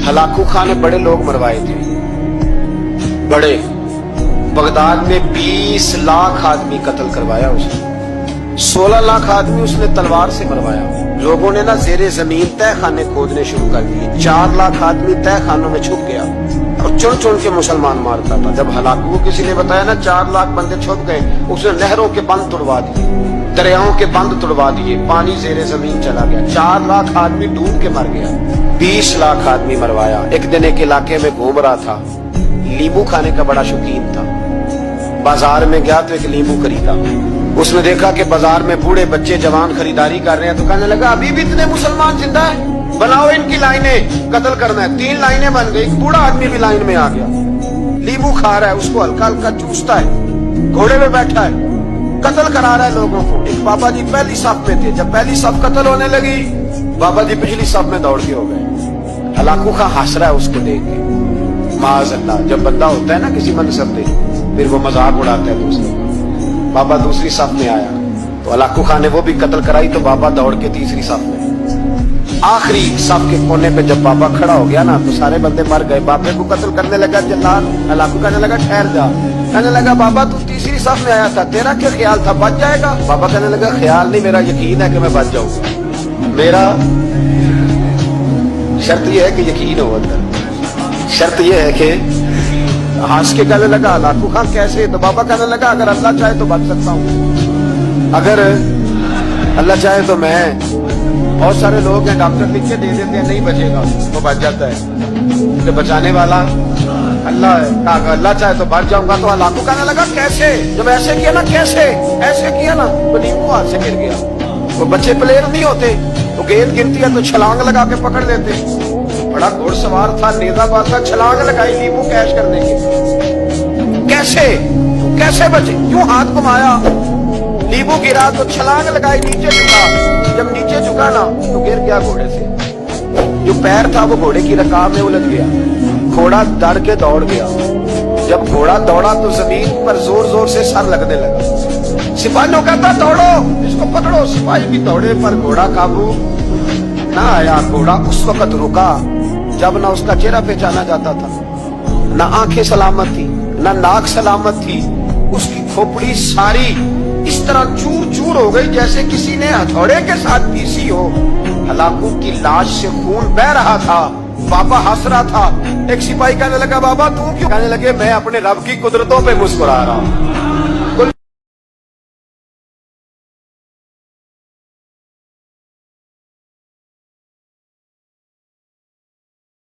Hulagu Khan ने बड़े लोग मरवाए थे, बड़े। बगदाद में 20 लाख आदमी कत्ल करवाया उसने, 16 लाख आदमी उसने तलवार से मरवाया। लोगों ने ना जेरे जमीन तय खाने खोदने शुरू कर दिए, 4 लाख आदमी तय खानों में छुप गया और चुन चुन के मुसलमान मारता था। जब हलाकू को किसी ने बताया ना 4 लाख बंदे छुप गए, उसने नहरों के बंद तोड़वा दिए, दरियाओं के बंद तोड़वा दिए, पानी जेरे जमीन चला गया, 4 लाख आदमी डूब के मर गया, 20 लाख आदमी मरवाया। एक दिन एक इलाके में घूम रहा था, नींबू खाने का बड़ा शौकीन था। बाजार में गया तो एक नींबू खरीदा। उसने देखा कि बाजार में बूढ़े बच्चे जवान खरीदारी कर रहे हैं, तो कहने लगा अभी भी इतने मुसलमान जिंदा है, बनाओ इनकी लाइनें, कत्ल करना है। 3 लाइनें बन गई, एक बूढ़ा आदमी भी लाइन में आ गया, नींबू खा रहा है, उसको हल्का हल्का चूसता है, घोड़े में बैठा है, कत्ल करा रहा है लोगों को। एक बाबा जी पहली सफ में थे, जब पहली सफ कत्ल होने लगी, बाबा जी पिछली सफ में दौड़ के हो गए। हलाकू खां हंस रहा है उसको देख के। माज़अल्लाह, जब बंदा होता है ना किसी मनसब पे, फिर वो मजाक उड़ाता है दूसरे का। बाबा दूसरी सफ में आया तो हलाकू खां ने वो भी कत्ल कराई, तो बाबा दौड़ के तीसरी सफ में। आखिरी सफ के कोने पे जब बाबा खड़ा हो गया ना, तो सारे बंदे मर गए। बाबे को कत्ल करने लगा जल्लाद। हलाकू कहने लगा ठहर जा। कहने लगा बाबा तू तीसरी सफ में आया था, तेरा क्या ख्याल था, बच जाएगा? बाबा कहने लगा ख्याल नहीं, मेरा यकीन है कि मैं बच जाऊंगा। मेरा शर्त यह है कि यकीन हो अंदर, शर्त यह है कि हंस के कहने लगा हलाकू खां कैसे? तो बाबा कहने लगा अगर अल्लाह चाहे तो बच सकता हूँ, अगर अल्लाह चाहे तो मैं। बहुत सारे लोग हैं डॉक्टर लिख के दे देते हैं नहीं बचेगा, वो बच जाता है, तो बचाने वाला अल्लाह है। अगर अल्लाह चाहे तो बच जाऊंगा। तो हलाकू कहने लगा कैसे? जब ऐसे किया ना, कैसे ऐसे किया ना, तो नींबू हाथ से गिर गया। वो बच्चे प्लेयर नहीं होते, तो गेंद गिरती है तो छलांग लगा के पकड़ लेते। बड़ा घोड़सवार था, नेजाबाज था, छलांग लगाई नींबू कैश करने की। कैसे कैसे बचे? यूं हाथ घुमाया, नींबू गिरा तो छलांग लगाई, नीचे झुका। जब नीचे झुका ना तो गिर गया घोड़े से। जो पैर था वो घोड़े की रकाब में उलझ गया, घोड़ा डर के दौड़ गया। जब घोड़ा दौड़ा तो जमीन पर जोर जोर से सर लगने लगा। सिपाहियों कहता दौड़ो, इसको पकड़ो। सिपाही भी दौड़े पर घोड़ा काबू ना आया। घोड़ा उस वक्त रुका जब ना उसका चेहरा पहचाना जाता था, ना आंखें सलामत थी, ना नाक सलामत थी। उसकी खोपड़ी सारी इस तरह चूर चूर हो गई जैसे किसी ने हथौड़े के साथ पीसी हो। हलाकू की लाश से खून बह रहा था, बाबा हंस रहा था। एक सिपाही कहने लगा बाबा तू क्यों? कहने लगे मैं अपने रब की कुदरतों पे मुस्कुरा रहा हूं।